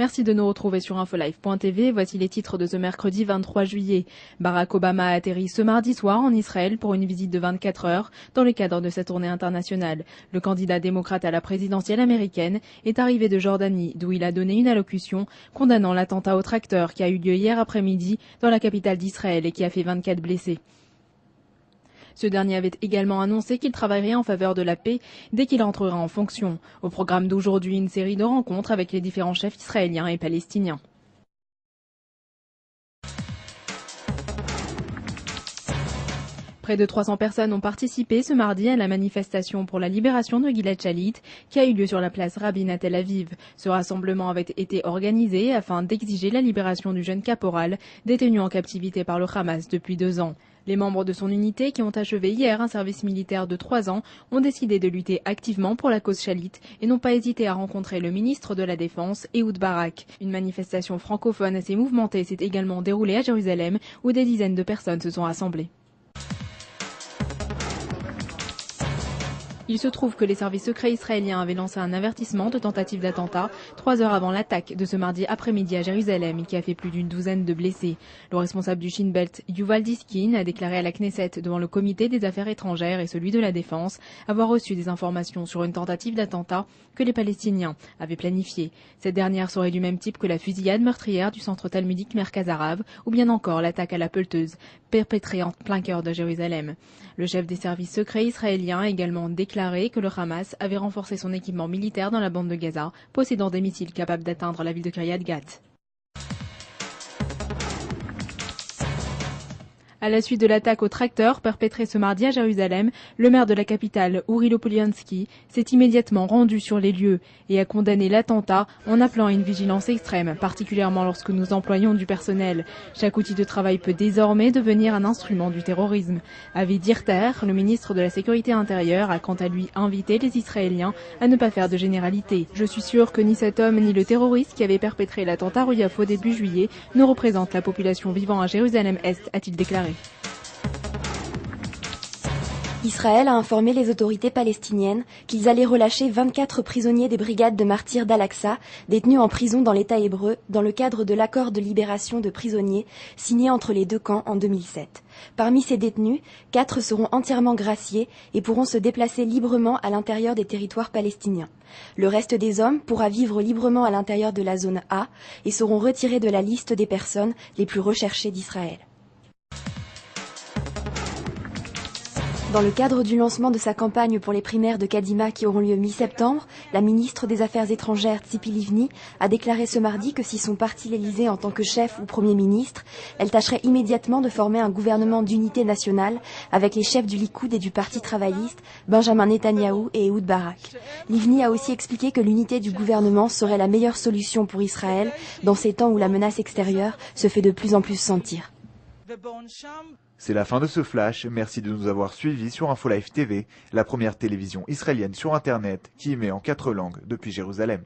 Merci de nous retrouver sur infolive.tv. Voici les titres de ce mercredi 23 juillet. Barack Obama a atterri ce mardi soir en Israël pour une visite de 24 heures dans le cadre de sa tournée internationale. Le candidat démocrate à la présidentielle américaine est arrivé de Jordanie, d'où il a donné une allocution condamnant l'attentat au tracteur qui a eu lieu hier après-midi dans la capitale d'Israël et qui a fait 24 blessés. Ce dernier avait également annoncé qu'il travaillerait en faveur de la paix dès qu'il entrera en fonction. Au programme d'aujourd'hui, une série de rencontres avec les différents chefs israéliens et palestiniens. Près de 300 personnes ont participé ce mardi à la manifestation pour la libération de Gilad Shalit qui a eu lieu sur la place Rabin à Tel Aviv. Ce rassemblement avait été organisé afin d'exiger la libération du jeune caporal détenu en captivité par le Hamas depuis 2 ans. Les membres de son unité, qui ont achevé hier un service militaire de 3 ans, ont décidé de lutter activement pour la cause Shalit et n'ont pas hésité à rencontrer le ministre de la Défense, Ehud Barak. Une manifestation francophone assez mouvementée s'est également déroulée à Jérusalem, où des dizaines de personnes se sont rassemblées. Il se trouve que les services secrets israéliens avaient lancé un avertissement de tentative d'attentat 3 heures avant l'attaque de ce mardi après-midi à Jérusalem qui a fait plus d'une douzaine de blessés. Le responsable du Shin Belt, Yuval Diskin, a déclaré à la Knesset devant le comité des affaires étrangères et celui de la défense avoir reçu des informations sur une tentative d'attentat que les Palestiniens avaient planifiée. Cette dernière serait du même type que la fusillade meurtrière du centre talmudique Merkaz Arav ou bien encore l'attaque à la pelleteuse perpétrée en plein cœur de Jérusalem. Le chef des services secrets israéliens a également déclaré que le Hamas avait renforcé son équipement militaire dans la bande de Gaza, possédant des missiles capables d'atteindre la ville de Kiryat Gat. À la suite de l'attaque au tracteur perpétrée ce mardi à Jérusalem, le maire de la capitale, Uri Lopoliansky, s'est immédiatement rendu sur les lieux et a condamné l'attentat en appelant à une vigilance extrême, particulièrement lorsque nous employons du personnel. Chaque outil de travail peut désormais devenir un instrument du terrorisme. Avi Dirter, le ministre de la Sécurité intérieure, a quant à lui invité les Israéliens à ne pas faire de généralité. Je suis sûr que ni cet homme ni le terroriste qui avait perpétré l'attentat rue Yafo début juillet ne représentent la population vivant à Jérusalem-Est, a-t-il déclaré. Israël a informé les autorités palestiniennes qu'ils allaient relâcher 24 prisonniers des brigades de martyrs d'Al-Aqsa détenus en prison dans l'État hébreu dans le cadre de l'accord de libération de prisonniers signé entre les deux camps en 2007. Parmi ces détenus, 4 seront entièrement graciés et pourront se déplacer librement à l'intérieur des territoires palestiniens. Le reste des hommes pourra vivre librement à l'intérieur de la zone A et seront retirés de la liste des personnes les plus recherchées d'Israël. Dans le cadre du lancement de sa campagne pour les primaires de Kadima qui auront lieu mi-septembre, la ministre des Affaires étrangères Tzipi Livni a déclaré ce mardi que si son parti l'Élysée en tant que chef ou Premier ministre, elle tâcherait immédiatement de former un gouvernement d'unité nationale avec les chefs du Likoud et du Parti travailliste, Benjamin Netanyahou et Ehud Barak. Livni a aussi expliqué que l'unité du gouvernement serait la meilleure solution pour Israël dans ces temps où la menace extérieure se fait de plus en plus sentir. C'est la fin de ce flash, merci de nous avoir suivis sur InfoLive TV, la première télévision israélienne sur Internet qui émet en 4 langues depuis Jérusalem.